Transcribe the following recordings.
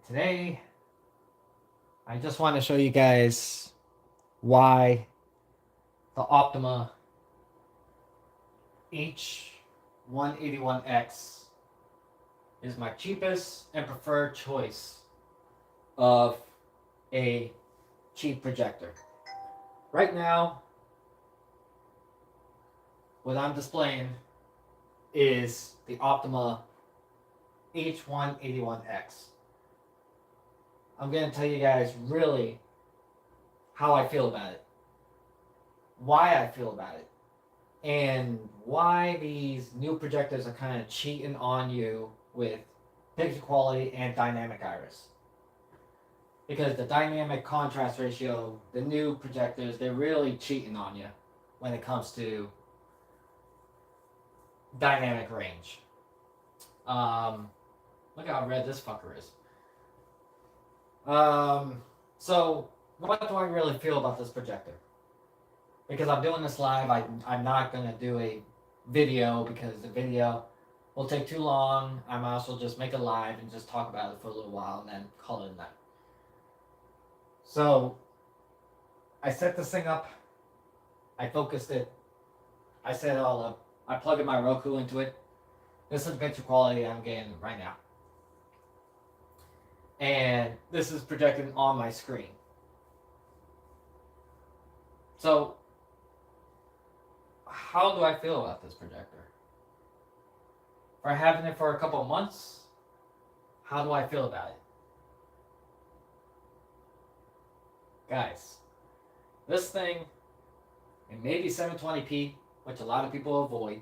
Today, I just want to show you guys why the Optoma H181X is my cheapest and preferred choice of a cheap projector. Right now, what I'm displaying is the Optoma H181X. I'm going to tell you guys really how I feel about it, why I feel about it, and why these new projectors are kind of cheating on you with picture quality and dynamic iris. Because the dynamic contrast ratio, the new projectors, they're really cheating on you when it comes to dynamic range. Look how red this fucker is. So what do I really feel about this projector? Because I'm doing this live, I'm not going to do a video because the video will take too long. I might as well just make it live and just talk about it for a little while and then call it a night. So I set this thing up. I focused it. I set it all up. I plugged in my Roku into it. This is the picture quality I'm getting right now. And this is projected on my screen. So how do I feel about this projector? For having it for a couple of months, how do I feel about it? Guys, this thing, it may be 720p, which a lot of people avoid.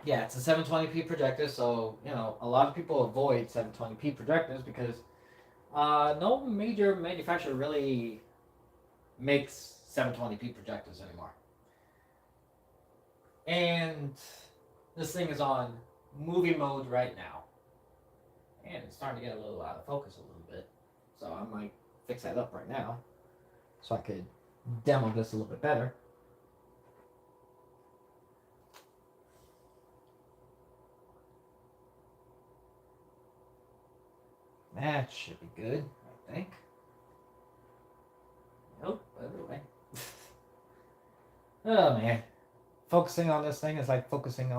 Yeah, it's a 720p projector, so, you know, a lot of people avoid 720p projectors because no major manufacturer really makes 720p projectors anymore. And this thing is on movie mode right now. And it's starting to get a little out of focus a little bit. So I might fix that up right now so I could demo this a little bit better. That should be good, I think. Nope, other way. Oh man. Focusing on this thing is like focusing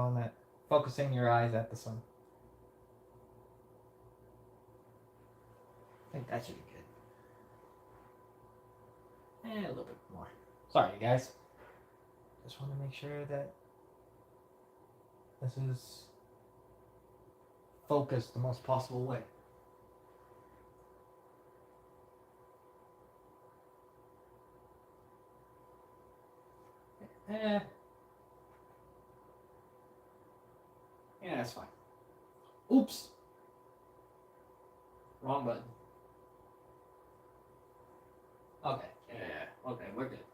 your eyes at the sun. I think that should be good. And a little bit more. Sorry, guys. Just want to make sure that this is focused the most possible way. Yeah, that's fine. Oops. Wrong button. Okay, yeah, okay, we're good.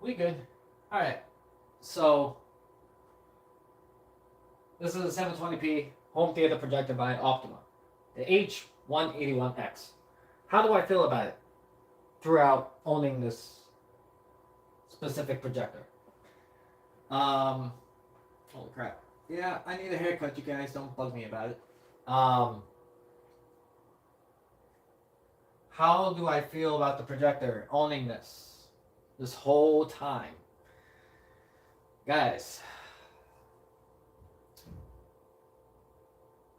We good. Alright, so this is a 720p home theater projector by Optoma, the H181X. How do I feel about it throughout owning this specific projector? Holy crap. Yeah, I need a haircut, you guys. Don't bug me about it. How do I feel about the projector owning this whole time? Guys,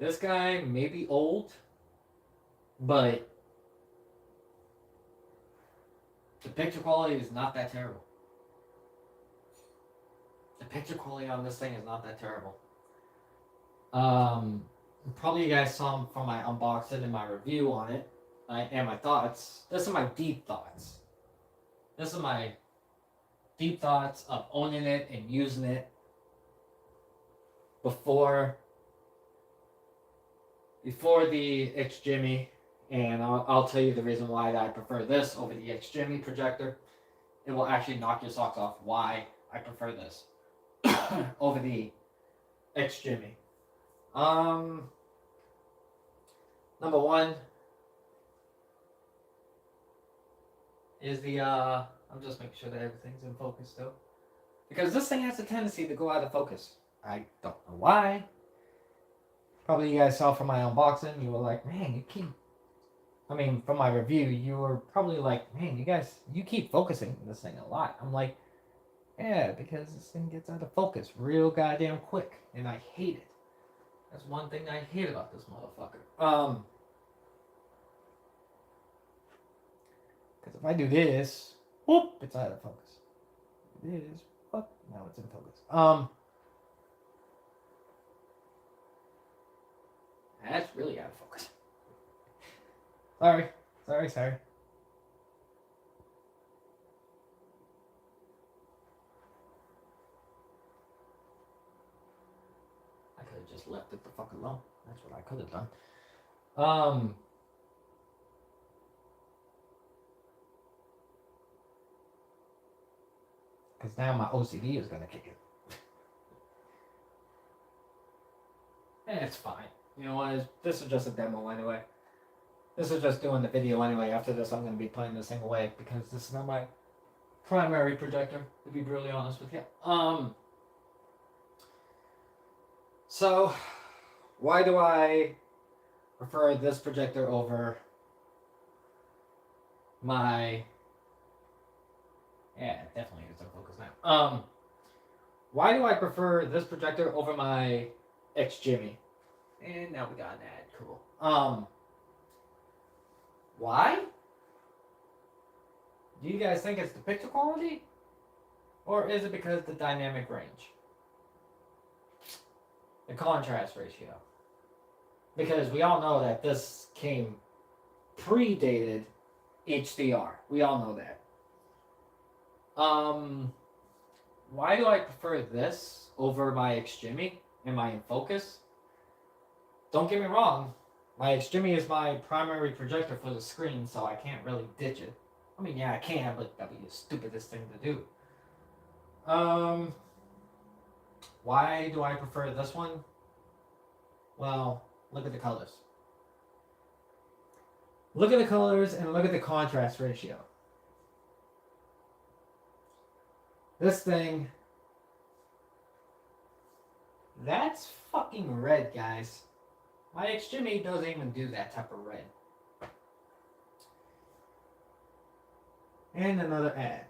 this guy may be old, but the picture quality is not that terrible. The picture quality on this thing is not that terrible. Probably you guys saw from my unboxing and my review on it, and my thoughts. This are my deep thoughts. This is my deep thoughts of owning it and using it before the X Jimmy, and I'll tell you the reason why I prefer this over the X Jimmy projector. It will actually knock your socks off why I prefer this over the X Jimmy. Number one is the I'm just making sure that everything's in focus still, because this thing has a tendency to go out of focus. I don't know why. Probably you guys saw from my unboxing, you were like, man, you keep, I mean, from my review, you were probably like, man, you keep focusing on this thing a lot. I'm like, yeah, because this thing gets out of focus real goddamn quick, and I hate it. That's one thing I hate about this motherfucker. Because if I do this, whoop, it's out of focus. This, whoop, now it's in focus. That's really out of focus. Sorry. I could have just left it the fuck alone. That's what I could have done. Because now my OCD is gonna kick in. And it's fine. You know what? This is just a demo anyway. This is just doing the video anyway. After this, I'm gonna be putting this thing away because this is not my primary projector, to be brutally honest with you. So, why do I prefer this projector over my... Yeah, it definitely is in focus now. Why do I prefer this projector over my X-Jimmy? And now we got an ad. Cool. Why? Do you guys think it's the picture quality? Or is it because the dynamic range? The contrast ratio. Because we all know that this came predated HDR. We all know that. Why do I prefer this over my X-Jimmy and my in focus? Don't get me wrong, my X-Jimmy is my primary projector for the screen, so I can't really ditch it. I mean, yeah, I can, but that'd be the stupidest thing to do. Why do I prefer this one? Well, look at the colors. Look at the colors and look at the contrast ratio. This thing, that's fucking red, guys. My X-Jimmy doesn't even do that type of red. And another ad.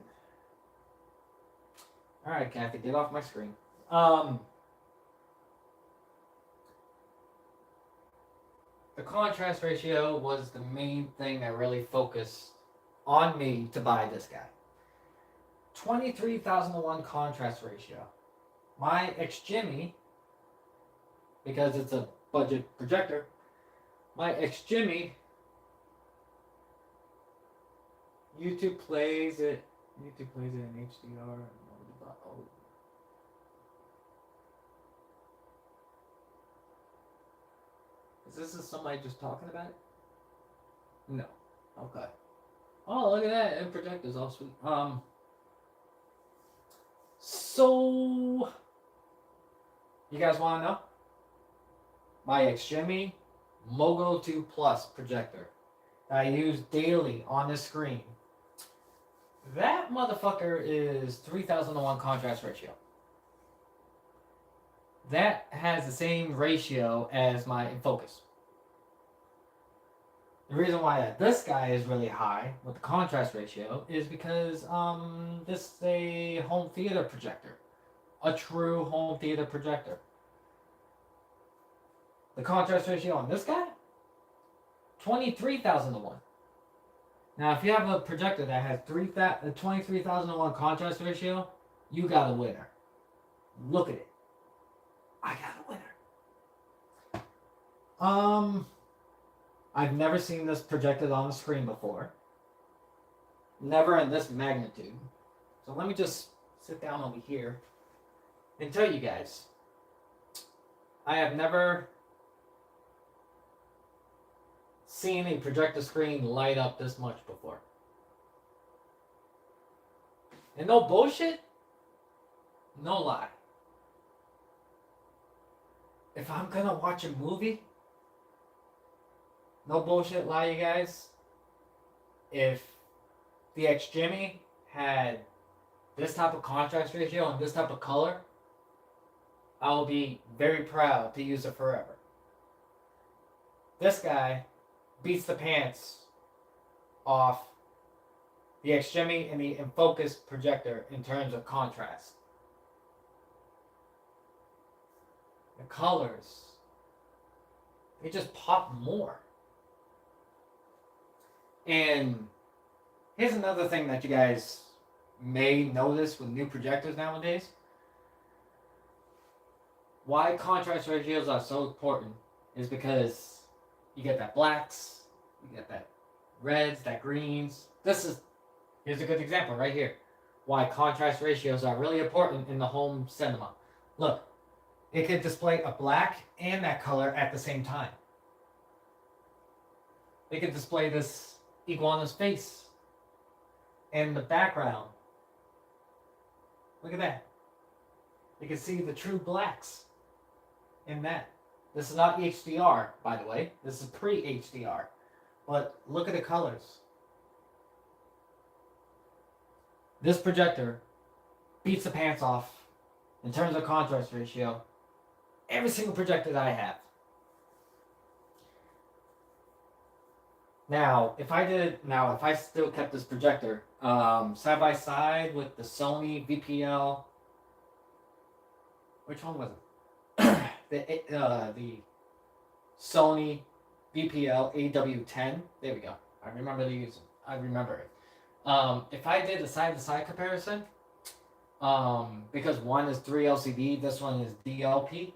Alright, Kathy, get off my screen. The contrast ratio was the main thing that really focused on me to buy this guy. 23,000:1 contrast ratio. My X-Jimmy, because it's a budget projector, my X-Jimmy, YouTube plays it in HDR. Is this somebody just talking about it? No. Okay. Oh, look at that. And projector's all sweet. So, you guys want to know? My X-Jimmy Mogo 2 Plus projector that I use daily on the screen. That motherfucker is 3,000:1 contrast ratio. That has the same ratio as my in focus. The reason why this guy is really high with the contrast ratio is because this is a home theater projector. A true home theater projector. The contrast ratio on this guy? 23,000:1. Now, if you have a projector that has 23,000:1 contrast ratio, you got a winner. Look at it. I got a winner. I've never seen this projected on the screen before. Never in this magnitude. So let me just sit down over here and tell you guys. I have never seen a projector screen light up this much before. And no bullshit, no lie. If I'm gonna watch a movie, no bullshit lie, you guys, if the X-Jimmy had this type of contrast ratio and this type of color, I will be very proud to use it forever. This guy beats the pants off the X-Jimmy and the InFocus projector in terms of contrast. The colors, they just pop more. And here's another thing that you guys may notice with new projectors nowadays. Why contrast ratios are so important is because you get that blacks, you get that reds, that greens. Here's a good example right here. Why contrast ratios are really important in the home cinema. Look, it could display a black and that color at the same time. It could display this iguana's face and the background. Look at that. You can see the true blacks in that. This is not HDR, by the way. This is pre-HDR. But look at the colors. This projector beats the pants off in terms of contrast ratio every single projector that I have. Now, if I still kept this projector side by side with the Sony VPL, which one was it? The Sony VPL AW10. There we go. I remember it. If I did a side-to-side comparison, because one is 3 LCD, this one is DLP,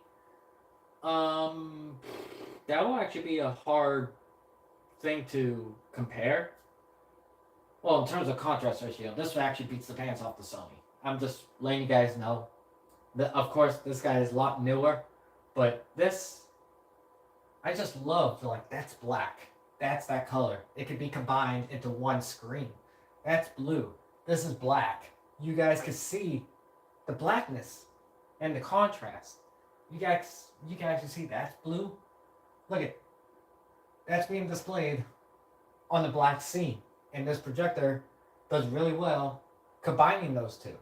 that will actually be a hard thing to compare. Well, in terms of contrast ratio, this one actually beats the pants off the Sony. I'm just letting you guys know. Of course, this guy is a lot newer, but this, I just love, that's black. That's that color. It could be combined into one screen. That's blue. This is black. You guys can see the blackness and the contrast. You guys can see that's blue. Look at that's being displayed on the black scene. And this projector does really well combining those two.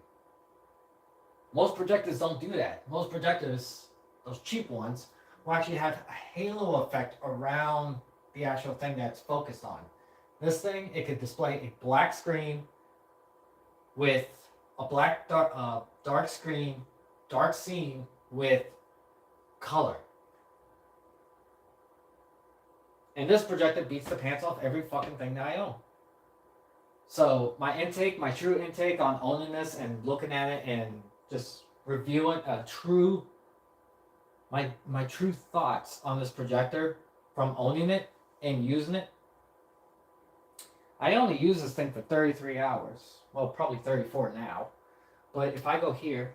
Most projectors don't do that. Most projectors, those cheap ones, will actually have a halo effect around the actual thing that's focused on. This thing, it could display a black screen with a dark scene with color. And this projector beats the pants off every fucking thing that I own. So my true intake on owning this and looking at it and just reviewing my true thoughts on this projector from owning it and using it. I only use this thing for 33 hours. Well, probably 34 now. But if I go here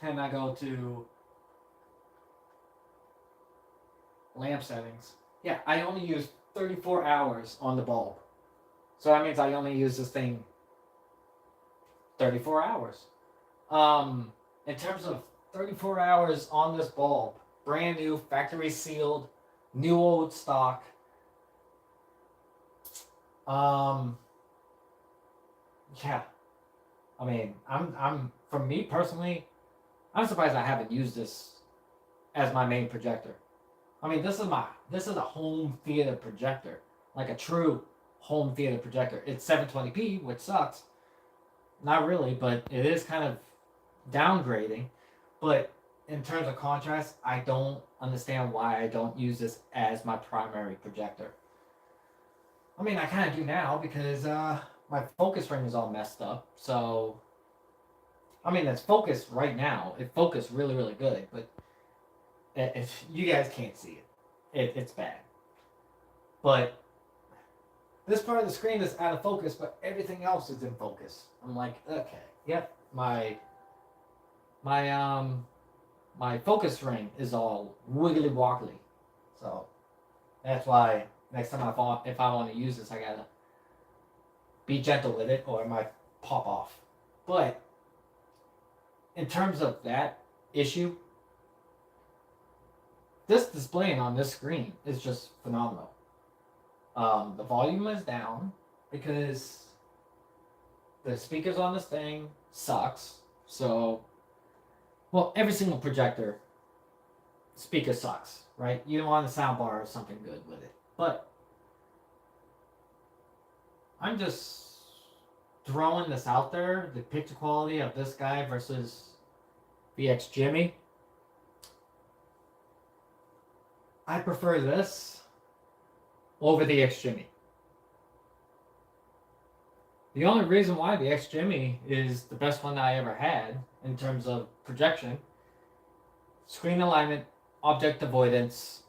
and I go to lamp settings, yeah, I only use 34 hours on the bulb. So that means I only use this thing 34 hours. In terms of 34 hours on this bulb, brand new, factory sealed, new old stock. Yeah. I mean, I'm for me personally, I'm surprised I haven't used this as my main projector. I mean, this is a home theater projector, like a true home theater projector. It's 720p, which sucks. Not really, but it is kind of downgrading. But in terms of contrast, I don't understand why I don't use this as my primary projector. I mean, I kind of do now because my focus ring is all messed up. So, I mean, it's focused right now. It focused really, really good, but if you guys can't see it, it's bad. But this part of the screen is out of focus, but everything else is in focus. I'm like, okay, yep, my focus ring is all wiggly woggly. So that's why next time if I want to use this, I gotta be gentle with it or it might pop off. But in terms of that issue, this displaying on this screen is just phenomenal. The volume is down because the speakers on this thing sucks. So, well, every single projector speaker sucks, right? You want a soundbar or something good with it. But I'm just throwing this out there, the picture quality of this guy versus the X Jimmy. I prefer this over the X Jimmy. The only reason why the X Jimmy is the best one that I ever had in terms of projection, screen alignment, object avoidance,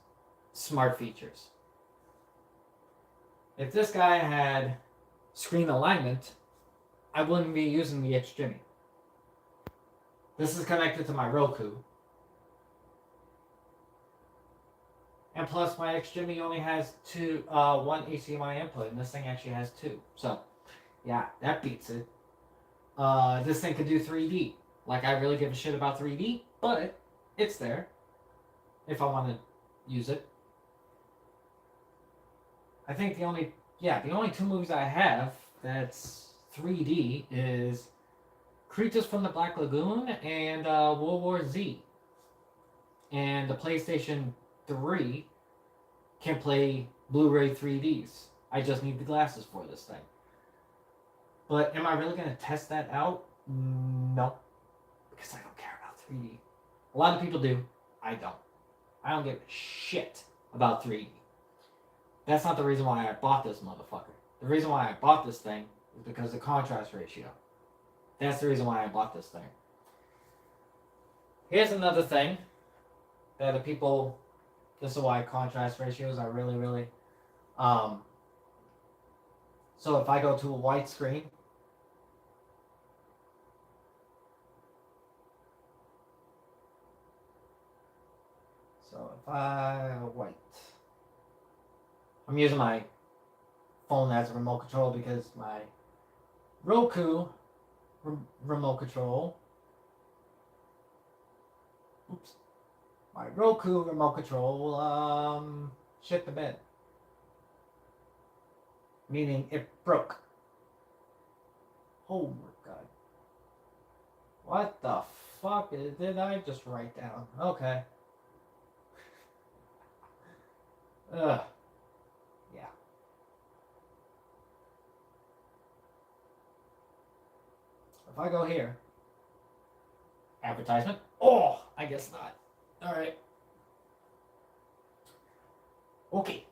smart features. If this guy had screen alignment, I wouldn't be using the X Jimmy. This is connected to my Roku. And plus my X Jimmy only has one HDMI input, and this thing actually has two. So yeah, that beats it. This thing could do 3D. Like, I really give a shit about 3D, but it's there if I want to use it. I think the only two movies I have that's 3D is Creatures from the Black Lagoon and World War Z. And the PlayStation 3 can play Blu-ray 3Ds. I just need the glasses for this thing. But am I really going to test that out? No. Because I don't care about 3D. A lot of people do. I don't. I don't give a shit about 3D. That's not the reason why I bought this motherfucker. The reason why I bought this thing is because of the contrast ratio. That's the reason why I bought this thing. Here's another thing that the people... This is why contrast ratios are really, really... So if I go to a white screen... So if white... I'm using my phone as a remote control because my Roku remote control... Oops. My Roku remote control shit the bed. Meaning it broke. Oh my god. What the fuck did I just write down? Okay. Ugh. Yeah. If I go here, advertisement. Oh, I guess not. All right. Okay.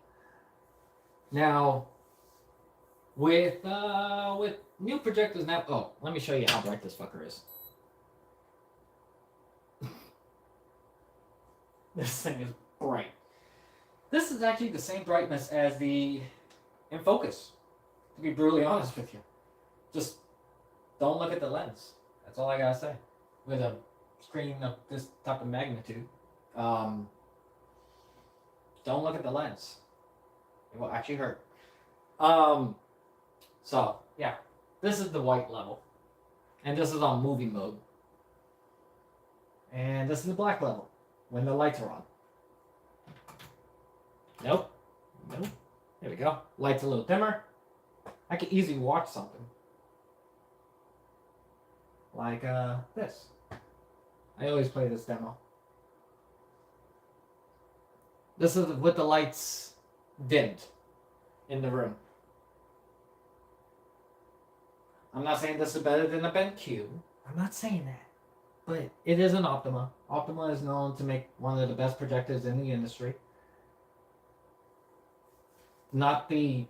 Now, with new projectors now. Oh, let me show you how bright this fucker is. This thing is bright. This is actually the same brightness as the in focus. To be brutally honest with you, just don't look at the lens. That's all I gotta say. With a screen of this type of magnitude, don't look at the lens. It will actually hurt. So yeah, this is the white level, and this is on movie mode, and this is the black level when the lights are on. Nope. There we go. Lights a little dimmer. I could easily watch something like this. I always play this demo. This is with the lights dimmed in the room. I'm not saying this is better than a BenQ. I'm not saying that. But it is an Optoma. Optoma is known to make one of the best projectors in the industry. Not the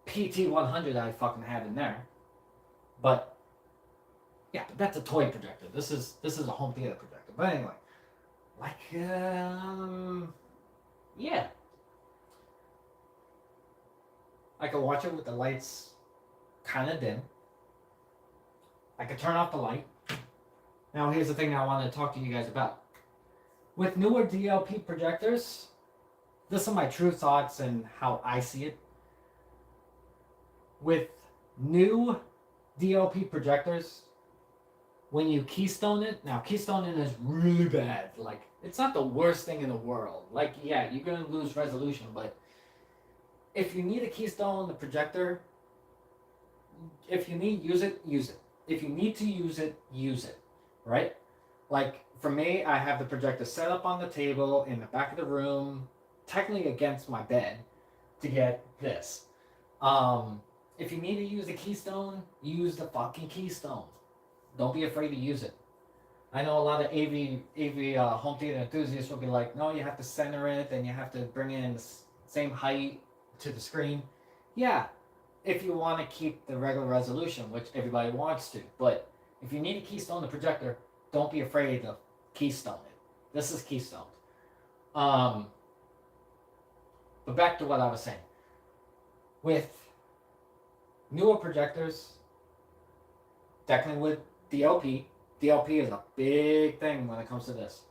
PT100 I fucking had in there. But yeah, but that's a toy projector. This is a home theater projector. But anyway, like yeah, I could watch it with the lights kind of dim. I could turn off the light. Now here's the thing I wanted to talk to you guys about. With newer DLP projectors, this are my true thoughts and how I see it. With new DLP projectors, when you keystone it, now keystoning is really bad. Like, it's not the worst thing in the world. Like, yeah, you're gonna lose resolution, but if you need a keystone the projector, if you need use it, use it. If you need to use it, right? Like for me, I have the projector set up on the table in the back of the room, technically against my bed, to get this. If you need to use the keystone, use the fucking keystone. Don't be afraid to use it. I know a lot of AV home theater enthusiasts will be like, no, you have to center it and you have to bring it in the same height to the screen. Yeah, if you want to keep the regular resolution, which everybody wants to. But if you need a keystone the projector, don't be afraid to keystone it. This is keystone. But back to what I was saying. With newer projectors, definitely with DLP. DLP is a big thing when it comes to this.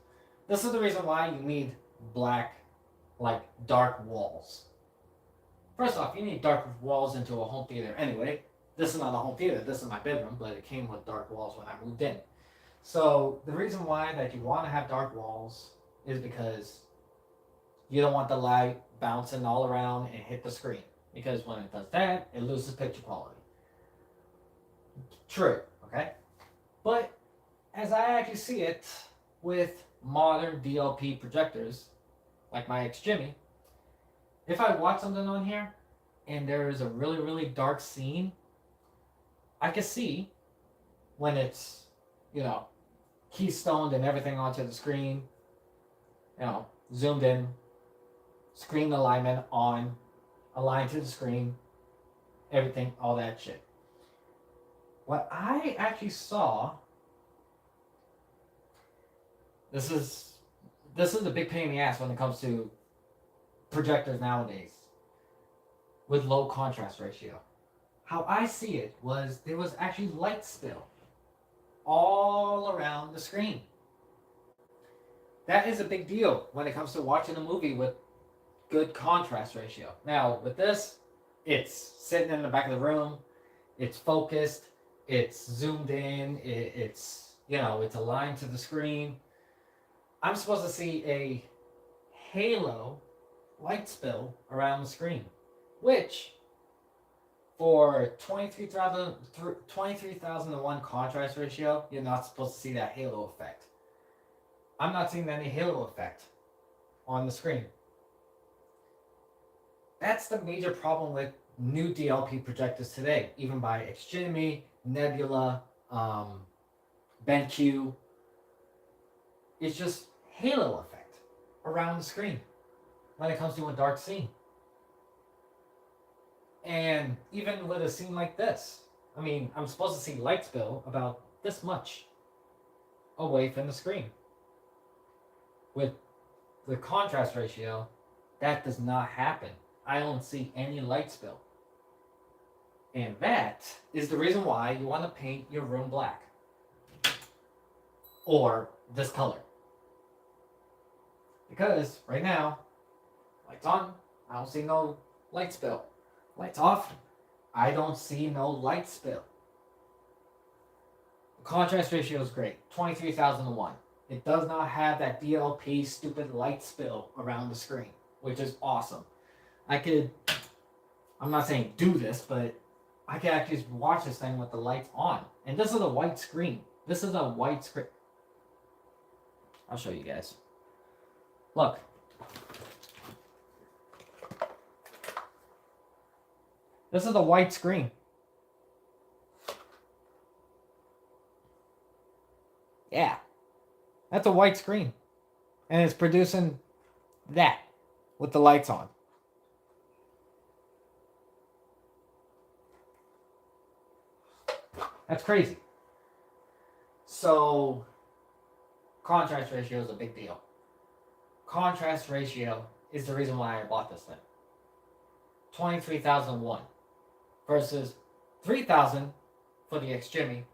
This is the reason why you need black, like dark walls. First off, you need dark walls into a home theater anyway. This is not a home theater, this is my bedroom, but it came with dark walls when I moved in. So the reason why that you want to have dark walls is because you don't want the light bouncing all around and hit the screen. Because when it does that, it loses picture quality. True, okay? But as I actually see it with modern DLP projectors, like my X Jimmy, if I watch something on here and there is a really, really dark scene, I can see when it's, keystoned and everything onto the screen, zoomed in, screen alignment on, aligned to the screen, everything, all that shit. What I actually saw, this is a big pain in the ass when it comes to projectors nowadays with low contrast ratio. How I see it was there was actually light spill all around the screen. That is a big deal when it comes to watching a movie with good contrast ratio. Now with this, it's sitting in the back of the room, it's focused, it's zoomed in, it's aligned to the screen. I'm supposed to see a halo light spill around the screen, which for 23,001 contrast ratio, you're not supposed to see that halo effect. I'm not seeing any halo effect on the screen. That's the major problem with new DLP projectors today, even by Xginity, Nebula, BenQ. It's just halo effect around the screen when it comes to a dark scene. And even with a scene like this, I'm supposed to see light spill about this much away from the screen. With the contrast ratio, that does not happen. I don't see any light spill. And that is the reason why you want to paint your room black. Or this color. Because right now, lights on, I don't see no light spill. Lights off, I don't see no light spill. The contrast ratio is great, 23,001. It does not have that DLP stupid light spill around the screen, which is awesome. I'm not saying do this, but I can actually watch this thing with the lights on. And this is a white screen. This is a white screen. I'll show you guys. Look. This is a white screen. Yeah. That's a white screen. And it's producing that with the lights on. That's crazy. So, contrast ratio is a big deal. Contrast ratio is the reason why I bought this thing. 23,001 versus 3,000 for the Xginity,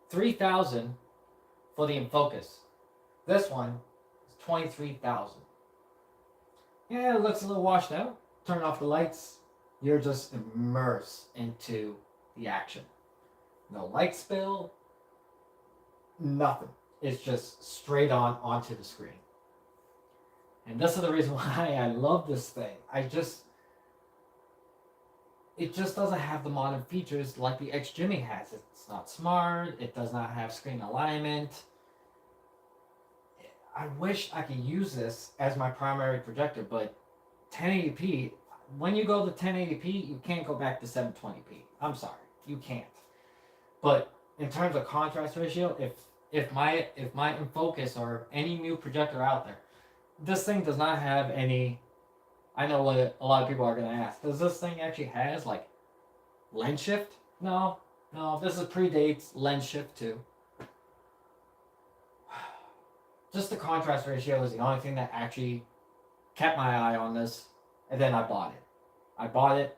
3,000 for the InFocus. This one is 23,000. Yeah, it looks a little washed out. Turn off the lights. You're just immersed into the action. No light spill. Nothing. It's just straight on onto the screen. And this is the reason why I love this thing. It just doesn't have the modern features like the Xginity has. It's not smart. It does not have screen alignment. I wish I could use this as my primary projector, but 1080p, when you go to 1080p, you can't go back to 720p. I'm sorry, you can't. But in terms of contrast ratio, if my InFocus or any new projector out there, this thing does not have any. I know what a lot of people are gonna ask. Does this thing actually has like lens shift? No, no. This is predates lens shift too. Just the contrast ratio is the only thing that actually kept my eye on this, and then I bought it. I bought it.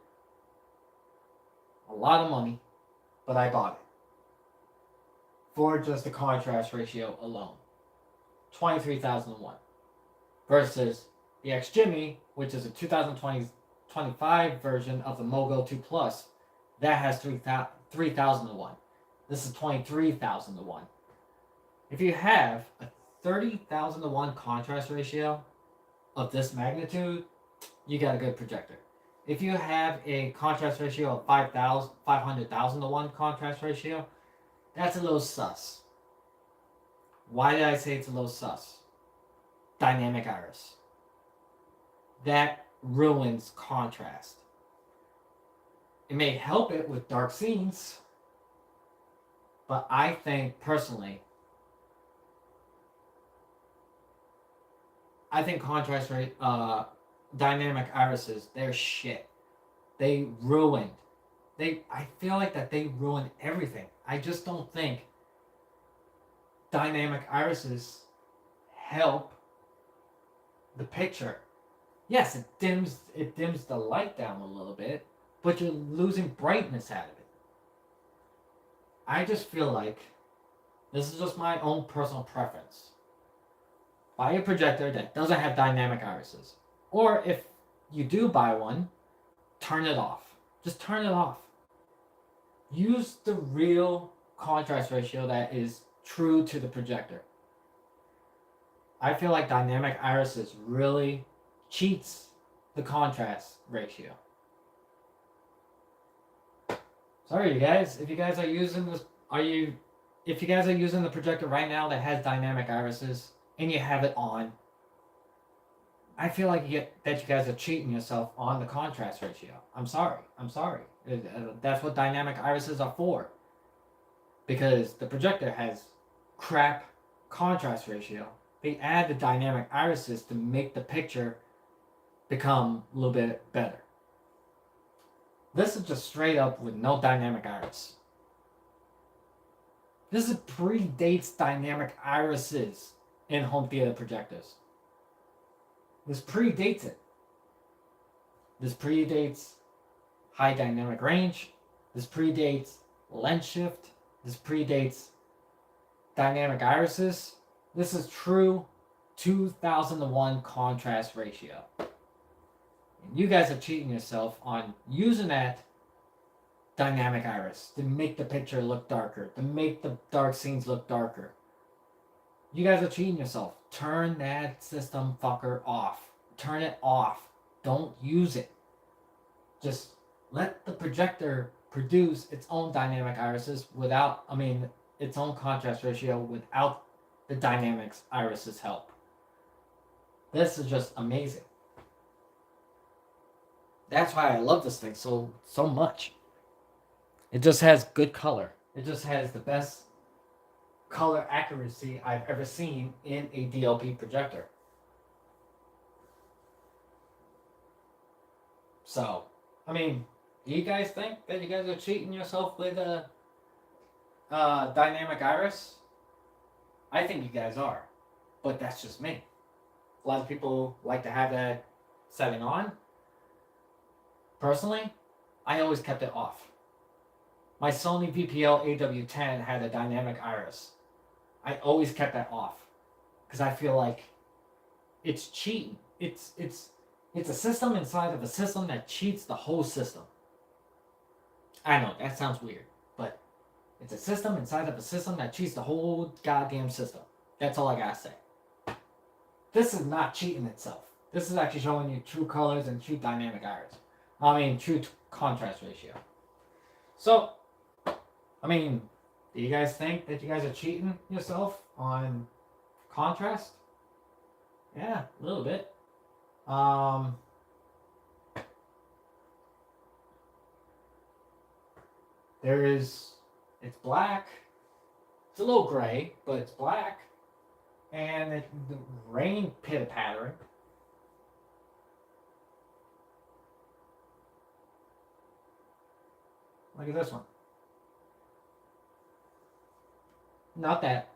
A lot of money, but I bought it. For just the contrast ratio alone. 23,001 versus the X Jimmy, which is a 2025 version of the Mogo 2 Plus, that has 3,001. This is 23,001. If you have a 30,001 contrast ratio of this magnitude, you got a good projector. If you have a contrast ratio of 500,000 to 1 contrast ratio, that's a little sus. Why did I say it's a little sus? Dynamic iris. That ruins contrast. It may help it with dark scenes, but I think personally, contrast rate, dynamic irises, they're shit. They ruined. I feel like that they ruined everything. I just don't think dynamic irises help the picture. Yes, it dims the light down a little bit, but you're losing brightness out of it. I just feel like this is just my own personal preference. Buy a projector that doesn't have dynamic irises. Or if you do buy one, turn it off. Just turn it off. Use the real contrast ratio that is true to the projector. I feel like dynamic irises really cheats the contrast ratio. Sorry, you guys. If you guys are using this, if you guys are using the projector right now that has dynamic irises and you have it on, I feel like you guys are cheating yourself on the contrast ratio. I'm sorry. That's what dynamic irises are for. Because the projector has crap contrast ratio. They add the dynamic irises to make the picture become a little bit better. This is just straight up with no dynamic iris. This predates dynamic irises in home theater projectors. This predates it. This predates high dynamic range. This predates lens shift. This predates dynamic irises. This is true 2001 contrast ratio. And you guys are cheating yourself on using that dynamic iris to make the picture look darker, to make the dark scenes look darker. You guys are cheating yourself. Turn that system fucker off. Turn it off. Don't use it. Just let the projector produce its own dynamic irises its own contrast ratio without the dynamics irises help. This is just amazing. That's why I love this thing so much. It just has good color. It just has the best color accuracy I've ever seen in a DLP projector. So, do you guys think that you guys are cheating yourself with a dynamic iris? I think you guys are, but that's just me. A lot of people like to have that setting on. Personally, I always kept it off. My Sony VPL AW10 had a dynamic iris. I always kept that off because I feel like it's cheating. It's a system inside of a system that cheats the whole system. I know that sounds weird, but it's a system inside of a system that cheats the whole goddamn system. That's all I gotta say. This is not cheating itself. This is actually showing you true colors and true dynamic iris. True contrast ratio. So, do you guys think that you guys are cheating yourself on contrast? Yeah, a little bit. It's black. It's a little gray, but it's black. And the rain pitter pattering. Look at this one. Not that.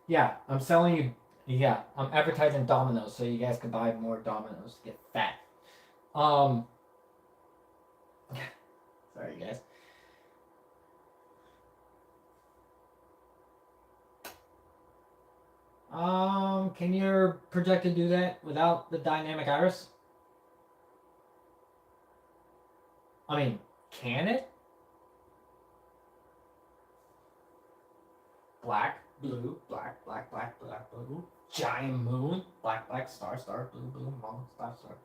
Yeah, I'm selling you. Yeah, I'm advertising Domino's so you guys can buy more Domino's to get fat. Sorry, guys. Can your projector do that without the dynamic iris? I mean, can it? Black, blue, black, black, black, black, blue. Giant moon, black, black, star, star, blue, blue, moon, star, star.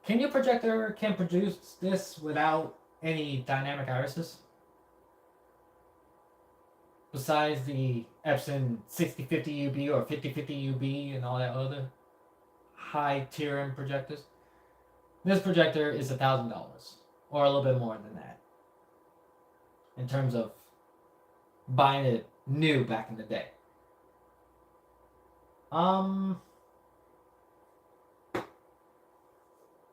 Can your projector produce this without any dynamic irises? Besides the Epson 6050 UB or 5050 UB and all that other high tier end projectors, this projector is $1,000 or a little bit more than that in terms of buying it new back in the day.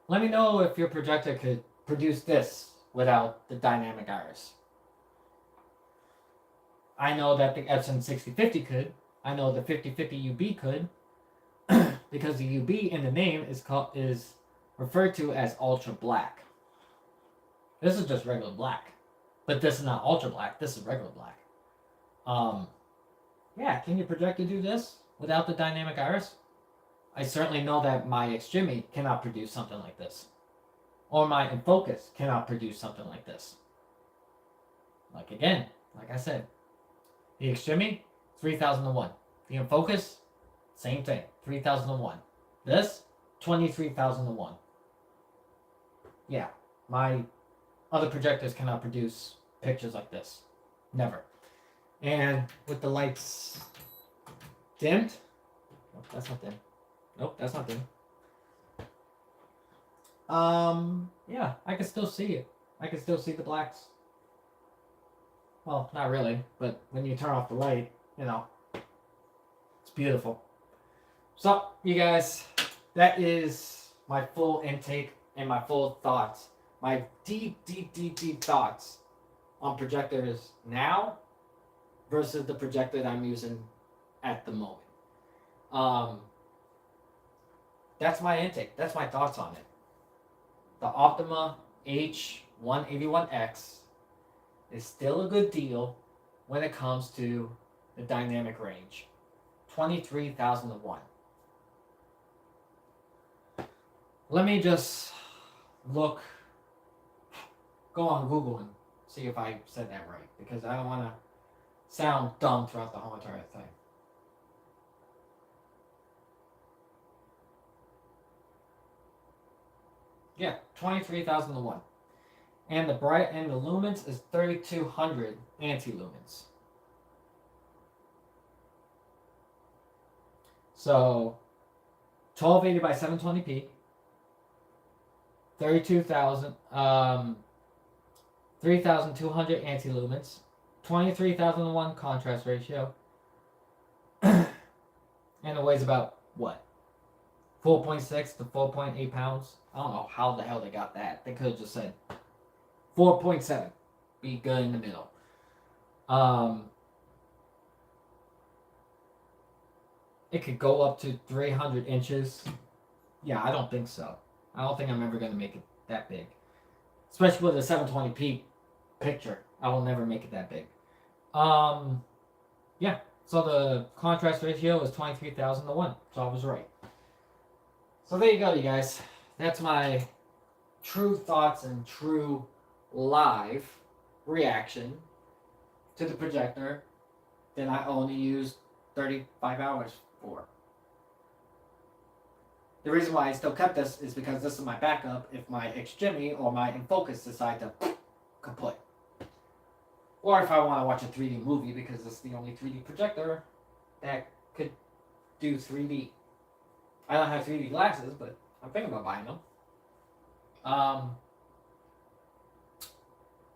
Let me know if your projector could produce this without the dynamic iris. I know that the Epson 6050 could. I know the 5050 UB could, because the UB in the name is referred to as ultra black. This is just regular black, but this is not ultra black. This is regular black. Yeah, can your projector do this without the dynamic iris? I certainly know that my Extreme cannot produce something like this, or my Infocus cannot produce something like this. Like again, like I said. The Extreme, 3001. The Infocus, same thing, 3001. This, 23,001. Yeah, my other projectors cannot produce pictures like this. Never. And with the lights dimmed, nope, that's not dim. Nope, that's not dim. Yeah, I can still see it. I can still see the blacks. Well, not really, but when you turn off the light, you know, it's beautiful. So, you guys, that is my full intake and my full thoughts. My deep, deep, deep, deep thoughts on projectors now versus the projector that I'm using at the moment. That's my intake. That's my thoughts on it. The Optoma H181X is still a good deal when it comes to the dynamic range. 23,001. Let me just go on Google and see if I said that right, because I don't want to sound dumb throughout the whole entire thing. Yeah, 23,001. And the lumens is 3,200 anti-lumens. So 1280 by 720p, 3,200 anti-lumens, 23,001 contrast ratio, and it weighs about what? 4.6 to 4.8 pounds. I don't know how the hell they got that. They could have just said 4.7. Be good in the middle. It could go up to 300 inches. Yeah, I don't think so. I don't think I'm ever going to make it that big. Especially with a 720p picture. I will never make it that big. Yeah. So the contrast ratio is 23,001. So I was right. So there you go, you guys. That's my true thoughts and true live reaction to the projector that I only used 35 hours for. The reason why I still kept this is because this is my backup if my Extreme or my Infocus decide to kaput. Or if I want to watch a 3D movie, because it's the only 3D projector that could do 3D. I don't have 3D glasses, but I'm thinking about buying them.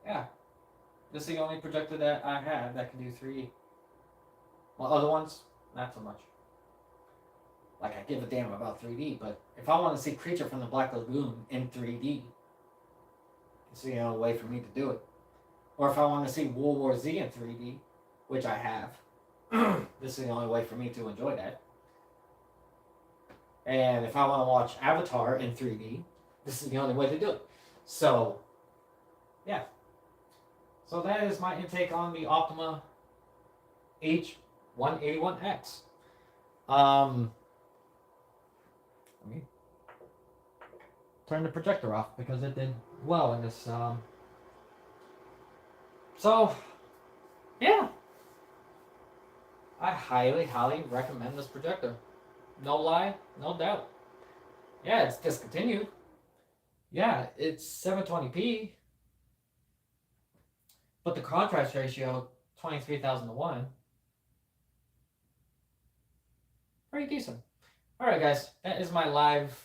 Yeah, this is the only projector that I have that can do 3D. Well, other ones, not so much. Like, I give a damn about 3D, but if I want to see Creature from the Black Lagoon in 3D, it's the only way for me to do it. Or if I want to see World War Z in 3D, which I have, this is the only way for me to enjoy that. And if I want to watch Avatar in 3D, this is the only way to do it. So, yeah. So that is my intake on the Optoma H181X. Let me turn the projector off because it did well in this. So, yeah. I highly, highly recommend this projector. No lie, no doubt. Yeah, it's discontinued. Yeah, it's 720p. But the contrast ratio, 23,000 to 1. Pretty decent. Alright guys, that is my live,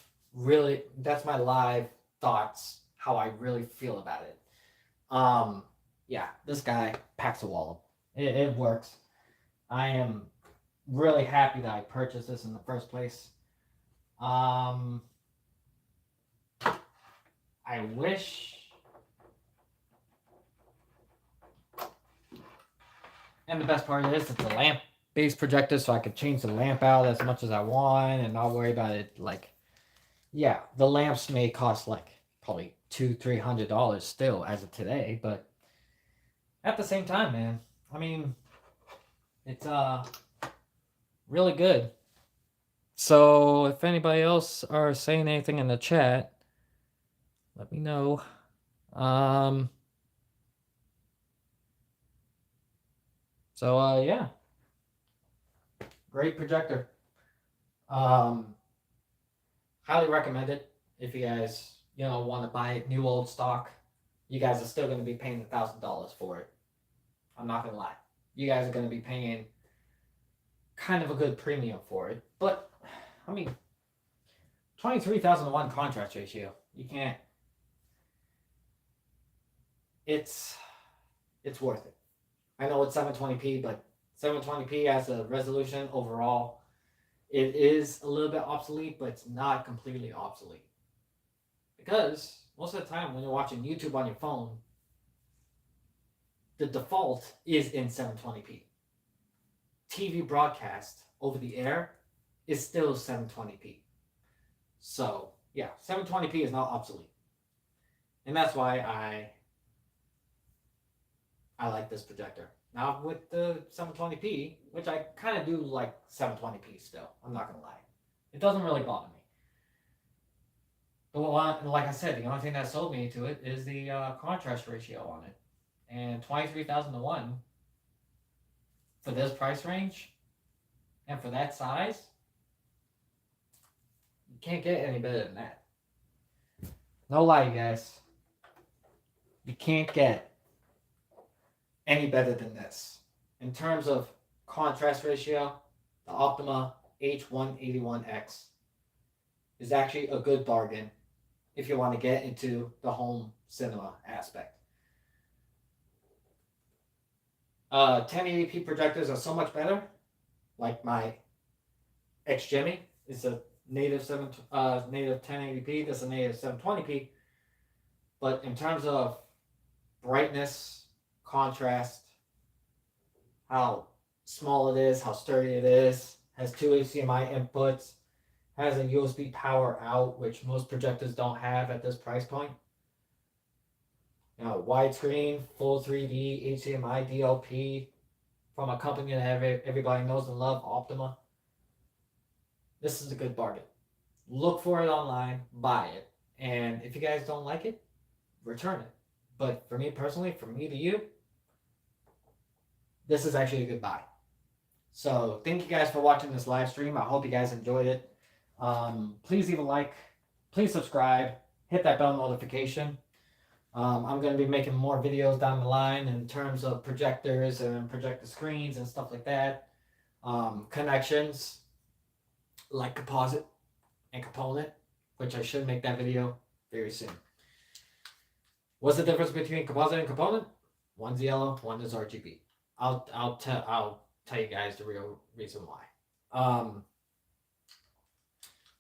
that's my live thoughts, how I really feel about it. Yeah, this guy packs a wallop. It works. I am really happy that I purchased this in the first place. I wish... And the best part is it's a lamp-based projector, so I could change the lamp out as much as I want and not worry about it. Like, yeah, the lamps may cost like probably $200-300 still as of today, but at the same time, man, I mean, it's really good. So if anybody else are saying anything in the chat, let me know. So yeah, great projector. Highly recommend it if you guys want to buy it new old stock. You guys are still going to be paying $1,000 for it. I'm not gonna lie. You guys are going to be paying kind of a good premium for it, but I mean, 23,000 to 1 contrast ratio. You can't. It's worth it. I know it's 720p, but 720p as a resolution overall, it is a little bit obsolete, but it's not completely obsolete. Because most of the time when you're watching YouTube on your phone, the default is in 720p. TV broadcast over the air is still 720p. So, yeah, 720p is not obsolete. And that's why I like this projector. Now with the 720p, which I kind of do like 720p still, I'm not going to lie. It doesn't really bother me. But like I said, the only thing that sold me to it is the contrast ratio on it. And 23,000 to 1 for this price range and for that size, you can't get any better than that. No lie, guys. You can't get any better than this. In terms of contrast ratio, the Optoma H181X is actually a good bargain if you want to get into the home cinema aspect. 1080p projectors are so much better. Like my X Jimmy is a native 1080p. This is a native 720p. But in terms of brightness, contrast, how small it is, how sturdy it is, has 2 HDMI inputs, has a USB power out, which most projectors don't have at this price point. Widescreen, full 3D, HDMI, DLP, from a company that everybody knows and loves, Optoma. This is a good bargain. Look for it online, buy it, and if you guys don't like it, return it. But for me personally, from me to you, this is actually a good buy. So thank you guys for watching this live stream. I hope you guys enjoyed it. Please leave a like, please subscribe, hit that bell notification. I'm going to be making more videos down the line in terms of projectors and projector screens and stuff like that. Connections. like composite and component, which I should make that video very soon. What's the difference between composite and component? One's yellow, one is RGB. I'll tell you guys the real reason why.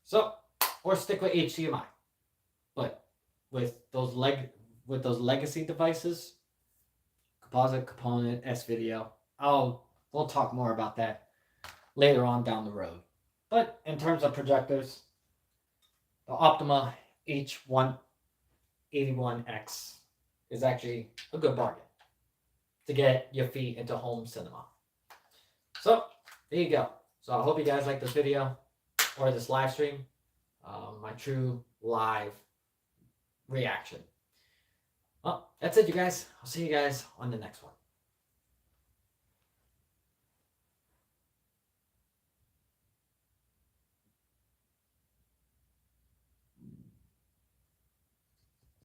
So, or stick with HDMI, but with those legacy devices, composite, component, S-video. We'll talk more about that later on down the road. But in terms of projectors, the Optoma H181X is actually a good bargain to get your feet into home cinema. So there you go. So I hope you guys like this video or this live stream, my true live reaction. Well, that's it, you guys. I'll see you guys on the next one.